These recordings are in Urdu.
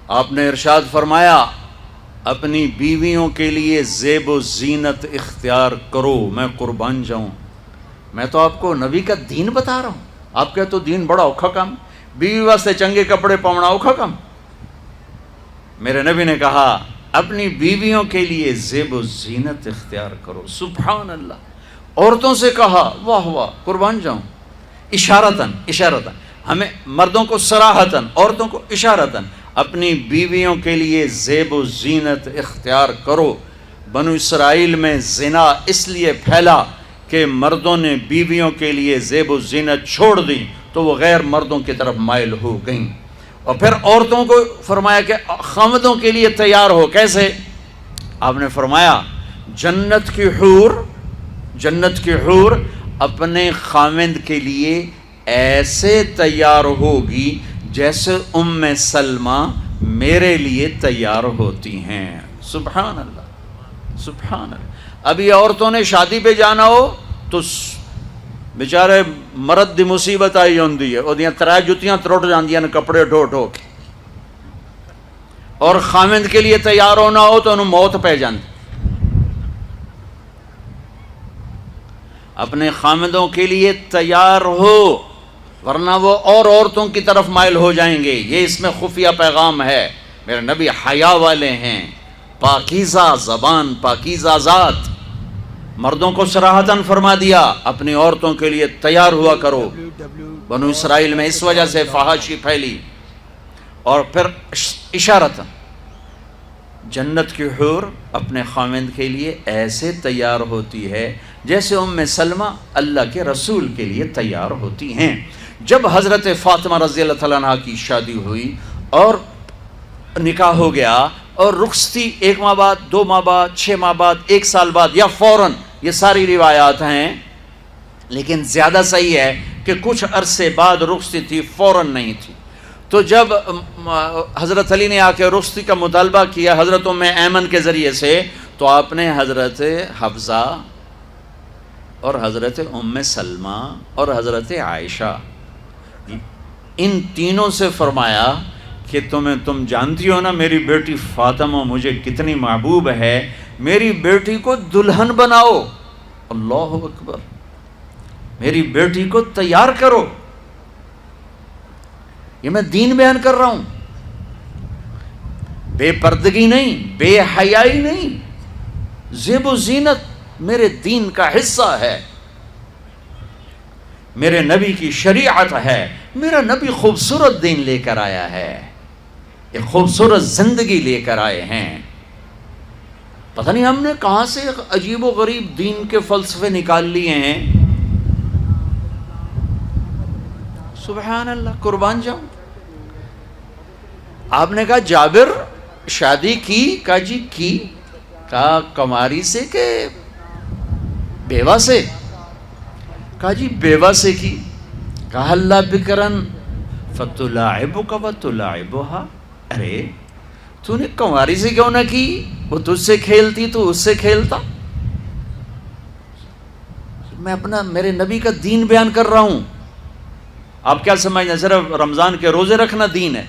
آپ نے ارشاد فرمایا اپنی بیویوں کے لیے زیب و زینت اختیار کرو، میں قربان جاؤں۔ میں تو آپ کو نبی کا دین بتا رہا ہوں، آپ کہتے تو دین بڑا اوکھا کام، بیوی واسطے چنگے کپڑے پاؤنا اوکھا کام۔ میرے نبی نے کہا اپنی بیویوں کے لیے زیب و زینت اختیار کرو۔ سبحان اللہ۔ عورتوں سے کہا، واہ واہ، قربان جاؤں، اشارتاً ہمیں مردوں کو صراحتاً، عورتوں کو اشارتاً، اپنی بیویوں کے لیے زیب و زینت اختیار کرو۔ بنو اسرائیل میں زنا اس لیے پھیلا کہ مردوں نے بیویوں کے لیے زیب و زینت چھوڑ دی تو وہ غیر مردوں کی طرف مائل ہو گئیں۔ اور پھر عورتوں کو فرمایا کہ خامدوں کے لیے تیار ہو۔ کیسے؟ آپ نے فرمایا جنت کی حور اپنے خامند کے لیے ایسے تیار ہوگی جیسے ام سلمہ میرے لیے تیار ہوتی ہیں۔ سبحان اللہ، سبحان اللہ۔ ابھی عورتوں نے شادی پہ جانا ہو تو بیچارے مرد دی مصیبت آئی ہوندی ہے، وہ ترائے جتیاں ترٹ جاندیاں کپڑے ڈھو ڈھو کے، اور خامند کے لیے تیار ہونا ہو تو انہوں موت پہ جاندی۔ اپنے خامدوں کے لیے تیار ہو ورنہ وہ اور عورتوں کی طرف مائل ہو جائیں گے۔ یہ اس میں خفیہ پیغام ہے۔ میرے نبی حیا والے ہیں، پاکیزہ زبان، پاکیزہ ذات۔ مردوں کو صراحتاً فرما دیا اپنی عورتوں کے لیے تیار ہوا کرو۔ بنو اسرائیل میں اس وجہ سے فحاشی پھیلی۔ اور پھر اشارتاً جنت کی حور اپنے خامند کے لیے ایسے تیار ہوتی ہے جیسے ام سلمہ اللہ کے رسول کے لیے تیار ہوتی ہیں۔ جب حضرت فاطمہ رضی اللہ تعالیٰ عنہ کی شادی ہوئی اور نکاح ہو گیا اور رخصتی 1 ماہ بعد، 2 ماہ بعد، 6 ماہ بعد، 1 سال بعد یا فوراً، یہ ساری روایات ہیں، لیکن زیادہ صحیح ہے کہ کچھ عرصے بعد رخصتی تھی، فوراً نہیں تھی۔ تو جب حضرت علی نے آ کے رخصتی کا مطالبہ کیا حضرت ام ایمن کے ذریعے سے، تو آپ نے حضرت حفصہ اور حضرت ام سلمہ اور حضرت عائشہ ان تینوں سے فرمایا کہ تم جانتی ہو نا میری بیٹی فاطمہ مجھے کتنی محبوب ہے، میری بیٹی کو دلہن بناؤ۔ اللہ اکبر، میری بیٹی کو تیار کرو۔ یہ میں دین بیان کر رہا ہوں، بے پردگی نہیں، بے حیائی نہیں، زیب و زینت میرے دین کا حصہ ہے، میرے نبی کی شریعت ہے۔ میرا نبی خوبصورت دین لے کر آیا ہے، ایک خوبصورت زندگی لے کر آئے ہیں۔ پتہ نہیں ہم نے کہاں سے عجیب و غریب دین کے فلسفے نکال لیے ہیں۔ سبحان اللہ، قربان جاؤں۔ آپ نے کہا جابر شادی کی؟ کہا جی کی۔ کہا کماری سے کہ بیوہ سے؟ کہا جی بیوہ سے کی۔ کہا اللہ بکرن فتلاعبک وتلاعبها، ارے تو نے کنواری سے کیوں نہ کی؟ وہ تجھ سے کھیلتی تو اس سے کھیلتا۔ میں میرے نبی کا دین بیان کر رہا ہوں۔ آپ کیا سمجھنا صرف رمضان کے روزے رکھنا دین ہے؟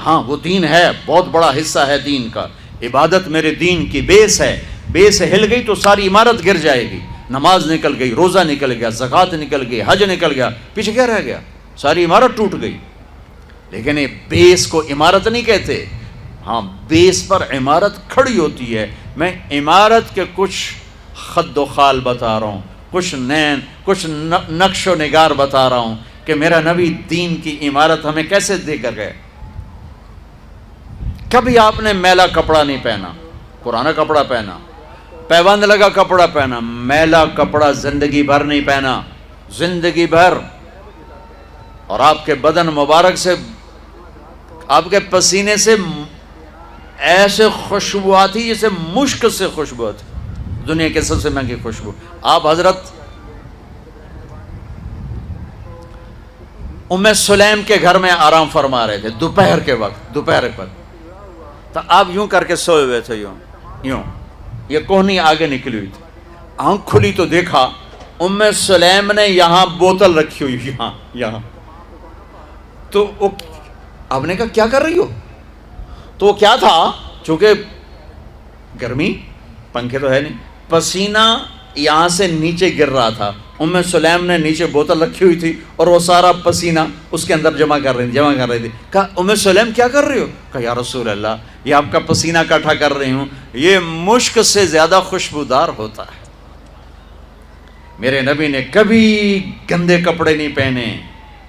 ہاں وہ دین ہے، بہت بڑا حصہ ہے دین کا۔ عبادت میرے دین کی بیس ہے، بیس ہل گئی تو ساری عمارت گر جائے گی۔ نماز نکل گئی، روزہ نکل گیا، زکوٰۃ نکل گئی، حج نکل گیا، پیچھے کیا رہ گیا؟ ساری عمارت ٹوٹ گئی۔ لیکن یہ بیس کو عمارت نہیں کہتے، ہاں بیس پر عمارت کھڑی ہوتی ہے۔ میں عمارت کے کچھ خد و خال بتا رہا ہوں، کچھ نقش و نگار بتا رہا ہوں کہ میرا نبی دین کی عمارت ہمیں کیسے دے کر گئے۔ کبھی آپ نے میلا کپڑا نہیں پہنا، پرانا کپڑا پہنا، پیبند لگا کپڑا پہنا، میلا کپڑا زندگی بھر نہیں پہنا، زندگی بھر۔ اور آپ کے بدن مبارک سے، آپ کے پسینے سے ایسے خوشبو آتی جیسے مشک سے خوشبو آتی، دنیا کے سب سے مہنگی خوشبو۔ آپ حضرت ام سلیم کے گھر میں آرام فرما رہے تھے دوپہر کے وقت، تو آپ یوں کر کے سوئے ہوئے تھے، یوں یہ کوہنی آگے نکلی ہوئی تھی۔ آنکھ کھلی تو دیکھا ام سلیم نے یہاں بوتل رکھی ہوئی، یہاں۔ تو آپ نے کہا کیا کر رہی ہو؟ تو کیا تھا، چونکہ گرمی، پنکھے تو ہے نہیں، پسینہ یہاں سے نیچے گر رہا تھا، ام سلیم نے نیچے بوتل رکھی ہوئی تھی اور وہ سارا پسینہ اس کے اندر جمع کر رہی تھی. کہا ام سلیم کیا کر رہی ہو؟ کہا یا رسول اللہ یہ آپ کا پسینہ اکٹھا کر رہی ہوں، یہ مشک سے زیادہ خوشبودار ہوتا ہے. میرے نبی نے کبھی گندے کپڑے نہیں پہنے،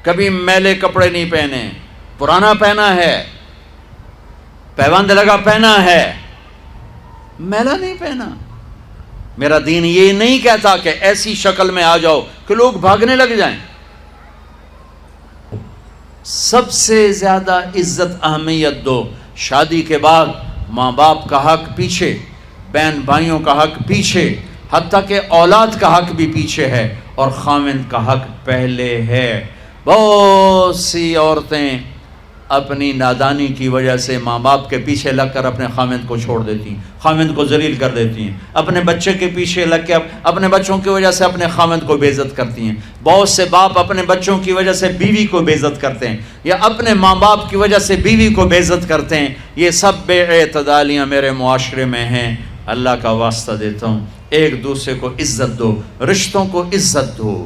کبھی میلے کپڑے نہیں پہنے، پرانا پہنا ہے، پیوند لگا پہنا ہے، میلا نہیں پہنا. میرا دین یہ نہیں کہتا کہ ایسی شکل میں آ جاؤ کہ لوگ بھاگنے لگ جائیں. سب سے زیادہ عزت اہمیت دو. شادی کے بعد ماں باپ کا حق پیچھے، بہن بھائیوں کا حق پیچھے، حتیٰ کہ اولاد کا حق بھی پیچھے ہے اور خاوند کا حق پہلے ہے. بہت سی عورتیں اپنی نادانی کی وجہ سے ماں باپ کے پیچھے لگ کر اپنے خاوند کو چھوڑ دیتی ہیں، خاوند کو ذلیل کر دیتی ہیں. اپنے بچے کے پیچھے لگ کے اپنے بچوں کی وجہ سے اپنے خاوند کو بے عزت کرتی ہیں. بہت سے باپ اپنے بچوں کی وجہ سے بیوی کو بے عزت کرتے ہیں، یا اپنے ماں باپ کی وجہ سے بیوی کو بے عزت کرتے ہیں. یہ سب بے اعتدالیاں میرے معاشرے میں ہیں. اللہ کا واسطہ دیتا ہوں، ایک دوسرے کو عزت دو، رشتوں کو عزت دو.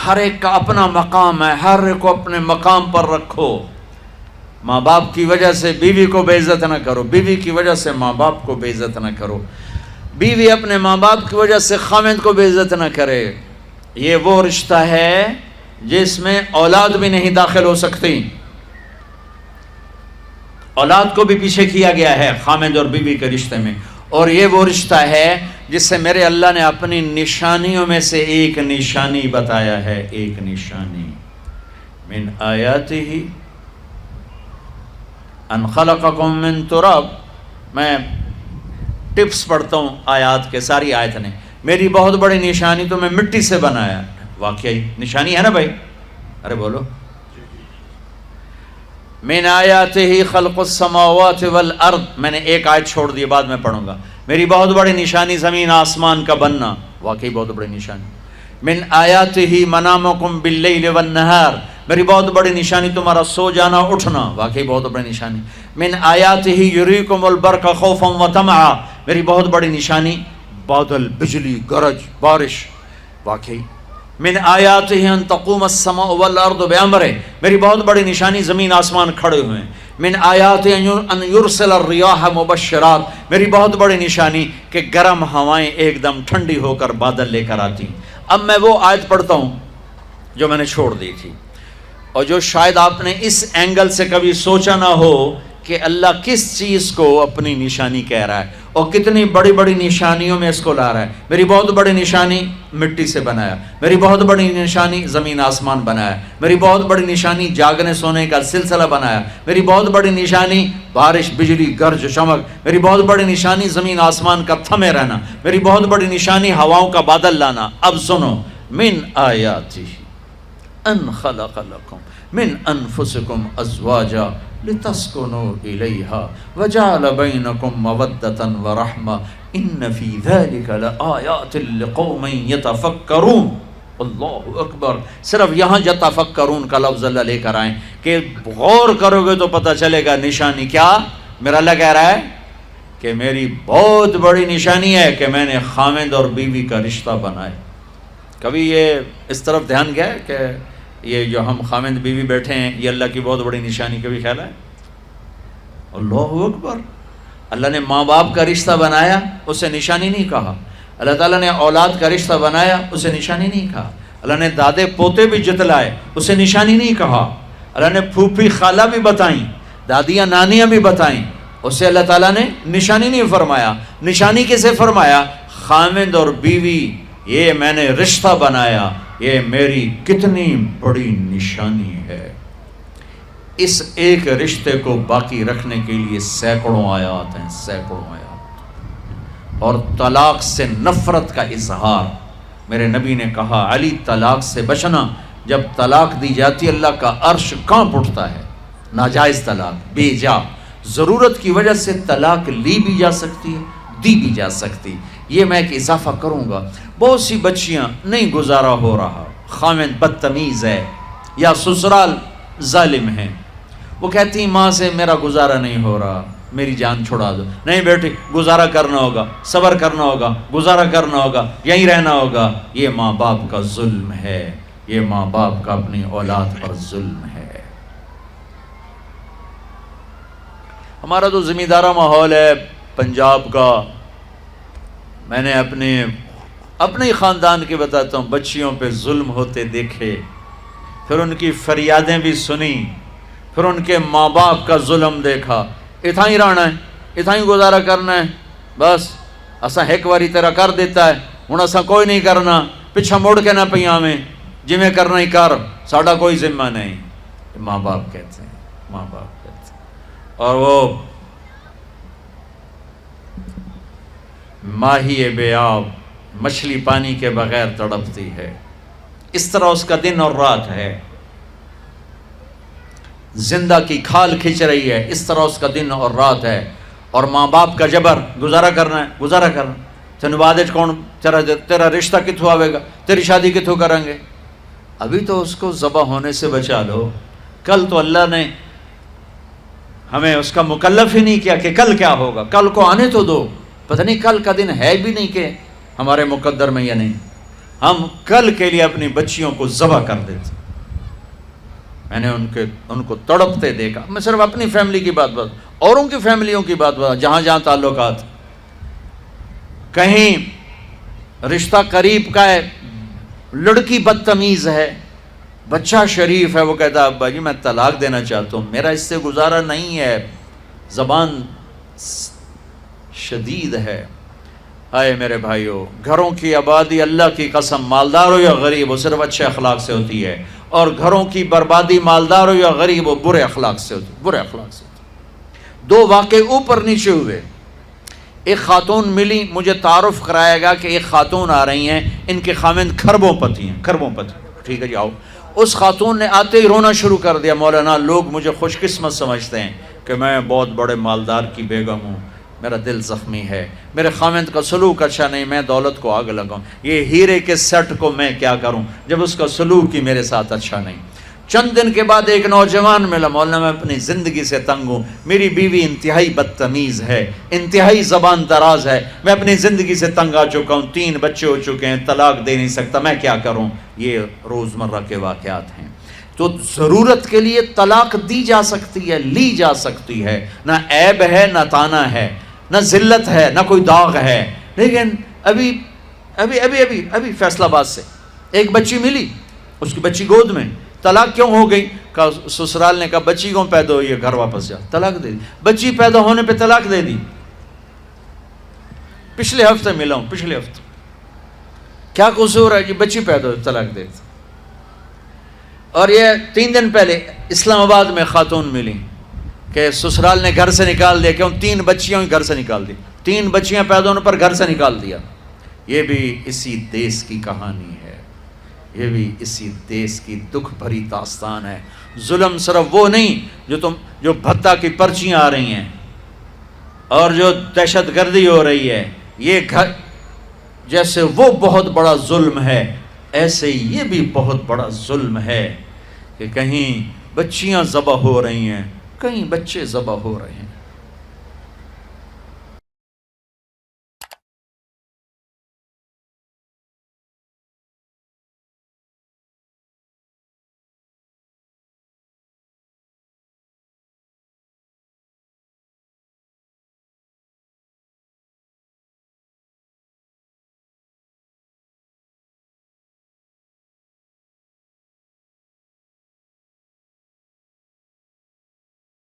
ہر ایک کا اپنا مقام ہے، ہر ایک کو اپنے مقام پر رکھو. ماں باپ کی وجہ سے بیوی کو بے عزت نہ کرو، بیوی کی وجہ سے ماں باپ کو بے عزت نہ کرو، بیوی اپنے ماں باپ کی وجہ سے خاوند کو بے عزت نہ کرے. یہ وہ رشتہ ہے جس میں اولاد بھی نہیں داخل ہو سکتی. اولاد کو بھی پیچھے کیا گیا ہے خاوند اور بیوی کے رشتے میں. اور یہ وہ رشتہ ہے جس سے میرے اللہ نے اپنی نشانیوں میں سے ایک نشانی بتایا ہے. ایک نشانی، من آیاتہ ان خلقکم من تراب. میں ٹپس پڑھتا ہوں آیات کے، ساری آیت نے. میری بہت بڑی نشانی تو میں مٹی سے بنایا. واقعی نشانی ہے نا بھائی؟ ارے بولو. من آیاتہ خلق السماوات والارض. میں نے ایک آیت چھوڑ دی، بعد میں پڑھوں گا. میری بہت بڑی نشانی زمین آسمان کا بننا. واقعی بہت بڑی نشانی. من آیاتہ منامکم باللیل والنہار. میری بہت بڑی نشانی تمہارا سو جانا اٹھنا. واقعی بہت بڑی نشانی. من آیاتہ یریکم البرق خوفا وطمعا. میری بہت بڑی نشانی بادل، بجلی، گرج، بارش. واقعی. من آیاتہ ان تقوم السماء والارض بامرہ. میری بہت بڑی نشانی زمین آسمان کھڑے ہوئے ہیں. من آیاتہ ان یرسل الریاح مبشرات. میری بہت بڑی نشانی کہ گرم ہوائیں ایک دم ٹھنڈی ہو کر بادل لے کر آتی. اب میں وہ آیت پڑھتا ہوں جو میں نے چھوڑ دی تھی، اور جو شاید آپ نے اس اینگل سے کبھی سوچا نہ ہو کہ اللہ کس چیز کو اپنی نشانی کہہ رہا ہے اور کتنی بڑی بڑی نشانیوں میں اس کو لا رہا ہے. میری بہت بڑی نشانی مٹی سے بنایا. میری بہت بڑی نشانی زمین آسمان بنایا. میری بہت بڑی نشانی جاگنے سونے کا سلسلہ بنایا. میری بہت بڑی نشانی بارش، بجلی، گرج، چمک. میری بہت بڑی نشانی زمین آسمان کا تھمے رہنا. میری بہت بڑی نشانی ہواؤں کا بادل لانا. اب سنو، من آیاتہ ان خلق لکم من انفسکم ازواجا لتسکنوا الیہا وجعل بینکم مودۃ ورحمہ ان فی ذلک لآیات لقوم یتفکرون. اللہ اکبر. صرف یہاں یتفکرون کا لفظ اللہ لے کر آئیں کہ غور کرو گے تو پتہ چلے گا نشانی کیا. میرا اللہ کہہ رہا ہے کہ میری بہت بڑی نشانی ہے کہ میں نے خاوند اور بیوی کا رشتہ بنایا. کبھی یہ اس طرف دھیان گیا ہے کہ یہ جو ہم خاوند بیوی بیٹھے ہیں یہ اللہ کی بہت بڑی نشانی؟ کبھی خیال ہے؟ اللہ اکبر. اللہ نے ماں باپ کا رشتہ بنایا، اسے نشانی نہیں کہا. اللہ تعالیٰ نے اولاد کا رشتہ بنایا، اسے نشانی نہیں کہا. اللہ نے دادے پوتے بھی جتلائے، اسے نشانی نہیں کہا. اللہ نے پھوپھی خالہ بھی بتائیں، دادیاں نانیاں بھی بتائیں، اسے اللہ تعالیٰ نے نشانی نہیں فرمایا. نشانی کسے فرمایا؟ خاوند اور بیوی، یہ میں نے رشتہ بنایا، یہ میری کتنی بڑی نشانی ہے. اس ایک رشتے کو باقی رکھنے کے لیے سینکڑوں آیات ہیں، سینکڑوں آیات. اور طلاق سے نفرت کا اظہار. میرے نبی نے کہا علی طلاق سے بچنا. جب طلاق دی جاتی اللہ کا عرش کانپ اٹھتا ہے. ناجائز طلاق، بے جا، ضرورت کی وجہ سے طلاق لی بھی جا سکتی ہے، دی بھی جا سکتی. یہ میں ایک اضافہ کروں گا. بہت سی بچیاں نہیں گزارا ہو رہا، خاوند بدتمیز ہے یا سسرال ظالم ہیں، وہ کہتی ہیں ماں سے میرا گزارا نہیں ہو رہا، میری جان چھڑا دو. نہیں بیٹی، گزارا کرنا ہوگا، صبر کرنا ہوگا، گزارا کرنا ہوگا، یہیں رہنا ہوگا. یہ ماں باپ کا ظلم ہے، یہ ماں باپ کا اپنی اولاد پر ظلم ہے. ہمارا تو زمیندارہ ماحول ہے پنجاب کا. میں نے اپنے خاندان کی بتاتا ہوں، بچیوں پہ ظلم ہوتے دیکھے، پھر ان کی فریادیں بھی سنی، پھر ان کے ماں باپ کا ظلم دیکھا. اتھا ہی رہنا ہے، اتھا ہی گزارا کرنا ہے، بس اسا ایک واری تیرا کر دیتا ہے، ہن اسا کوئی نہیں کرنا، پچھا مڑ کے نہ پئیاں میں، جی میں کرنا ہی کر، ساڈا کوئی ذمہ نہیں. ماں باپ کہتے ہیں، ماں باپ کہتے ہیں. اور وہ ماہی بے آب، مچھلی پانی کے بغیر تڑپتی ہے، اس طرح اس کا دن اور رات ہے. زندہ کی کھال کھچ رہی ہے، اس طرح اس کا دن اور رات ہے. اور ماں باپ کا جبر، گزارا کرنا ہے، گزارا کرنا. تینوں بعد کون تیرا رشتہ کتوں آئے گا، تیری شادی کتوں کریں گے. ابھی تو اس کو ذبح ہونے سے بچا لو. کل تو اللہ نے ہمیں اس کا مکلف ہی نہیں کیا کہ کل کیا ہوگا، کل کو آنے تو دو. پتہ نہیں کل کا دن ہے بھی نہیں کہ ہمارے مقدر میں یا نہیں. ہم کل کے لیے اپنی بچیوں کو ذبح کر دیتے. میں نے ان کو تڑپتے دیکھا. میں صرف اپنی فیملی کی بات اوروں کی فیملیوں کی بات جہاں جہاں تعلقات. کہیں رشتہ قریب کا ہے، لڑکی بدتمیز ہے، بچہ شریف ہے، وہ کہتا ہے ابا جی میں طلاق دینا چاہتا ہوں، میرا اس سے گزارا نہیں ہے، زبان شدید ہے. آئے میرے بھائیو، گھروں کی آبادی اللہ کی قسم، مالدار ہو یا غریب ہو، صرف اچھے اخلاق سے ہوتی ہے. اور گھروں کی بربادی مالدار ہو یا غریب ہو، برے اخلاق سے ہوتی ہے، برے اخلاق سے ہوتی ہے. دو واقعے اوپر نیچے ہوئے. ایک خاتون ملی، مجھے تعارف کرایا گا کہ ایک خاتون آ رہی ہیں، ان کے خاوند کھربوں پتی ہیں، کھربوں پتی. ٹھیک ہے جی آؤ. اس خاتون نے آتے ہی رونا شروع کر دیا. مولانا لوگ مجھے خوش قسمت سمجھتے ہیں کہ میں بہت بڑے مالدار کی بیگم ہوں، میرا دل زخمی ہے، میرے خاوند کا سلوک اچھا نہیں، میں دولت کو آگ لگاؤں، یہ ہیرے کے سیٹ کو میں کیا کروں جب اس کا سلوک ہی میرے ساتھ اچھا نہیں. چند دن کے بعد ایک نوجوان ملا. مولانا میں اپنی زندگی سے تنگ ہوں، میری بیوی انتہائی بدتمیز ہے، انتہائی زبان دراز ہے، میں اپنی زندگی سے تنگ آ چکا ہوں، 3 بچے ہو چکے ہیں، طلاق دے نہیں سکتا، میں کیا کروں. یہ روزمرہ کے واقعات ہیں. تو ضرورت کے لیے طلاق دی جا سکتی ہے، لی جا سکتی ہے، نہ عیب ہے، نہ تانا ہے، نہ ذلت ہے، نہ کوئی داغ ہے. لیکن ابھی فیصل آباد سے ایک بچی ملی، اس کی بچی گود میں. طلاق کیوں ہو گئی؟ کہا سسرال نے کہا بچی کیوں پیدا ہوئی ہے، گھر واپس جا. طلاق دے دی. بچی پیدا ہونے پہ طلاق دے دی. پچھلے ہفتے ملا ہوں، پچھلے ہفتے. کیا قصور ہے جی، بچی پیدا ہوئی طلاق دے دی. اور یہ 3 دن پہلے اسلام آباد میں خاتون ملی کہ سسرال نے گھر سے نکال دیا. کیوں؟ 3 بچیاں گھر سے نکال دی. 3 بچیاں پیدا ہونے پر گھر سے نکال دیا. یہ بھی اسی دیس کی کہانی ہے، یہ بھی اسی دیس کی دکھ بھری داستان ہے. ظلم صرف وہ نہیں جو بھتہ کی پرچیاں آ رہی ہیں اور جو دہشت گردی ہو رہی ہے، یہ گھر جیسے وہ بہت بڑا ظلم ہے، ایسے یہ بھی بہت بڑا ظلم ہے کہ کہیں بچیاں ذبح ہو رہی ہیں، کہیں بچے ذبح ہو رہے ہیں.